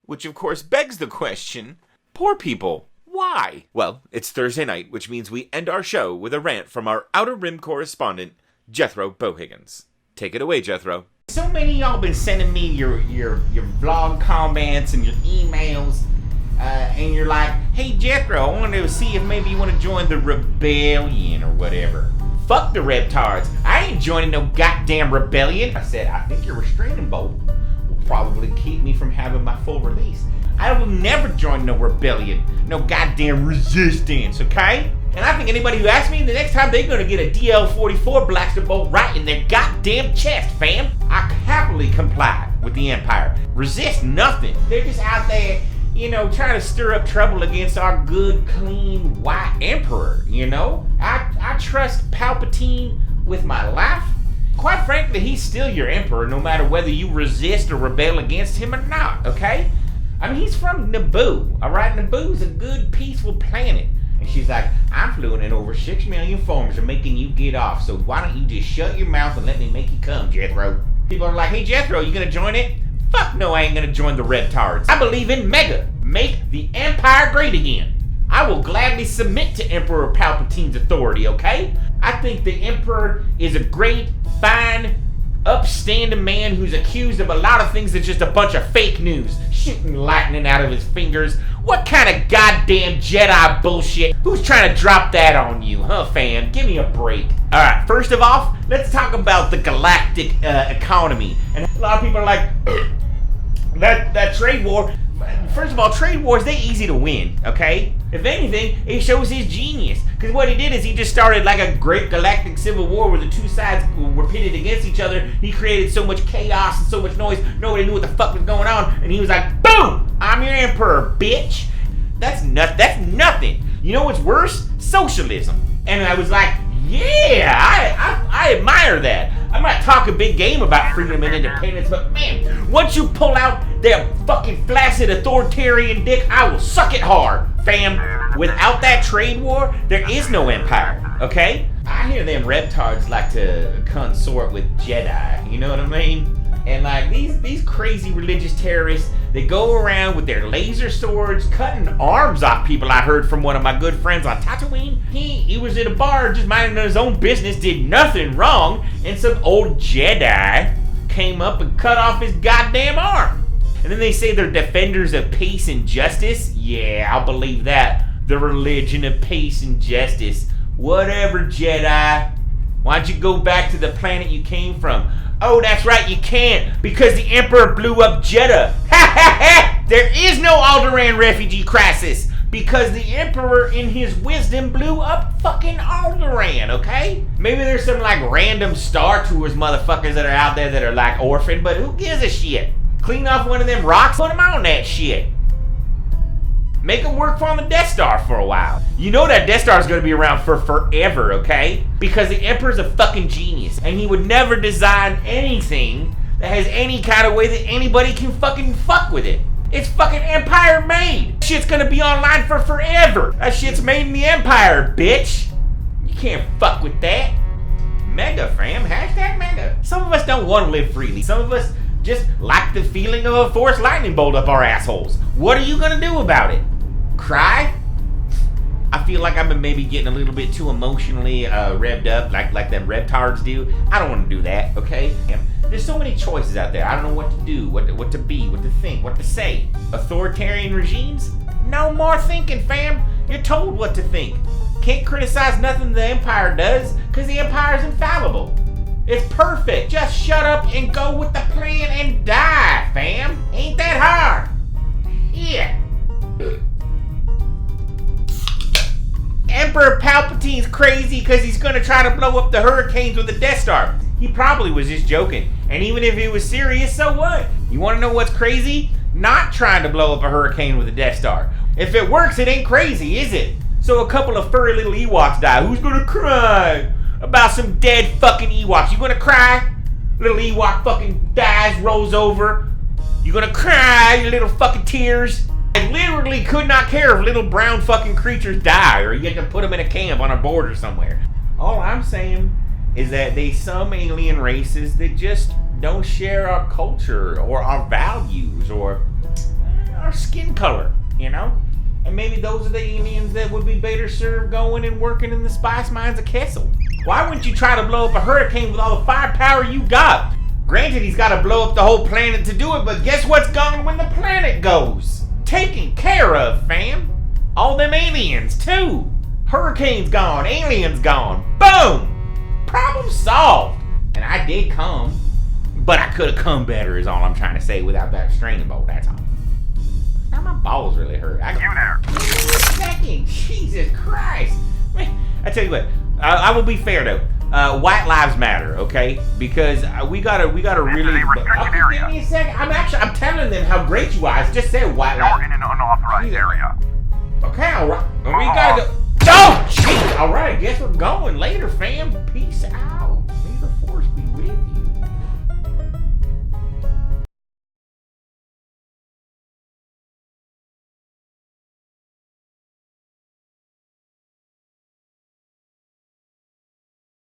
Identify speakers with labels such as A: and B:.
A: Which of course begs the question, poor people, why? Well, it's Thursday night, which means we end our show with a rant from our Outer Rim correspondent, Jethro Bohiggins. Take it away, Jethro.
B: So many of y'all been sending me your vlog comments and your emails, and you're like, hey Jethro, I wanted to see if maybe you want to join the rebellion or whatever. Fuck the reptards. I ain't joining no goddamn rebellion. I said, I think your restraining bolt will probably keep me from having my full release. I will never join no rebellion, no goddamn resistance, okay? And I think anybody who asks me, the next time they're gonna get a DL-44 blaster bolt right in their goddamn chest, fam. I happily comply with the Empire. Resist nothing. They're just out there, trying to stir up trouble against our good, clean, white Emperor, I trust Palpatine with my life. Quite frankly, he's still your Emperor, no matter whether you resist or rebel against him or not, okay? I mean, he's from Naboo, alright? Naboo's a good, peaceful planet. And she's like, I'm fluent in over 6 million forms of making you get off, so why don't you just shut your mouth and let me make you come, Jethro? People are like, hey Jethro, you gonna join it? Fuck no, I ain't gonna join the reptards. I believe in MAGA. Make the Empire great again. I will gladly submit to Emperor Palpatine's authority, okay? I think the Emperor is a great, fine, upstanding man who's accused of a lot of things that's just a bunch of fake news. Shooting lightning out of his fingers. What kind of goddamn Jedi bullshit? Who's trying to drop that on you, huh, fam? Give me a break. Alright, first of all, let's talk about the galactic economy. And a lot of people are like, that trade war. First of all, trade wars, they easy to win, okay? If anything, it shows his genius. Because what he did is he just started like a great galactic civil war where the two sides were pitted against each other. He created so much chaos and so much noise, nobody knew what the fuck was going on. And he was like, boom! I'm your emperor, bitch! That's nothing. You know what's worse? Socialism. And I was like, yeah, I admire that. I'm not talking big game about freedom and independence, but man, once you pull out that fucking flaccid authoritarian dick, I will suck it hard, fam. Without that trade war, there is no empire, okay? I hear them reptards like to consort with Jedi, you know what I mean? And like these crazy religious terrorists, they go around with their laser swords, cutting arms off people. I heard from one of my good friends on Tatooine. He was at a bar just minding his own business, did nothing wrong, and some old Jedi came up and cut off his goddamn arm. And then they say they're defenders of peace and justice. Yeah, I'll believe that. The religion of peace and justice. Whatever, Jedi. Why don't you go back to the planet you came from? Oh, that's right, you can't, because the Emperor blew up Jeddah. Ha ha ha! There is no Alderaan refugee crisis, because the Emperor, in his wisdom, blew up fucking Alderaan, okay? Maybe there's some, like, random Star Tours motherfuckers that are out there that are, like, orphaned, but who gives a shit? Clean off one of them rocks, put them on that shit. Make them work on the Death Star for a while. You know that Death Star is going to be around for forever, okay? Because the Emperor's a fucking genius. And he would never design anything that has any kind of way that anybody can fucking fuck with it. It's fucking Empire made. Shit's going to be online for forever. That shit's made in the Empire, bitch. You can't fuck with that. Mega, fam. Hashtag mega. Some of us don't want to live freely. Some of us just like the feeling of a force lightning bolt up our assholes. What are you going to do about it? Cry? I feel like I've been maybe getting a little bit too emotionally revved up like them reptards do. I don't want to do that, okay? There's so many choices out there. I don't know what to do, what to be, what to think, what to say. Authoritarian regimes? No more thinking, fam. You're told what to think. Can't criticize nothing the Empire does, because the Empire's infallible. It's perfect. Just shut up and go with the plan and die, fam. Ain't that hard? Yeah. Emperor Palpatine's crazy because he's going to try to blow up the Hurricanes with the Death Star. He probably was just joking. And even if he was serious, so what? You want to know what's crazy? Not trying to blow up a Hurricane with a Death Star. If it works, it ain't crazy, is it? So a couple of furry little Ewoks die. Who's going to cry about some dead fucking Ewoks? You going to cry? Little Ewok fucking dies, rolls over. You going to cry, your little fucking tears? I literally could not care if little brown fucking creatures die or you have to put them in a camp on a border somewhere. All I'm saying is that there's some alien races that just don't share our culture or our values or maybe those are the aliens that would be better served going and working in the spice mines of Kessel. Why wouldn't you try to blow up a hurricane with all the firepower you got? Granted, he's got to blow up the whole planet to do it, but guess what's gone when the planet goes? Taken care of, fam. All them aliens, too. Hurricane's gone, aliens gone. Boom! Problem solved. And I did come, but I could have come better is all I'm trying to say without that straining bolt, that's all. Now my balls really hurt.
C: You there?
B: Give me a second. Jesus Christ. Man, I tell you what, I will be fair though. White lives matter, okay? Because we gotta really.
C: This is a restricted area.
B: Give me a second. I'm telling them how great you are. I just said white lives.
C: You're in an unauthorized area.
B: Okay, all right. We gotta go. Oh, jeez. All right. Guess we're going later, fam. Peace out.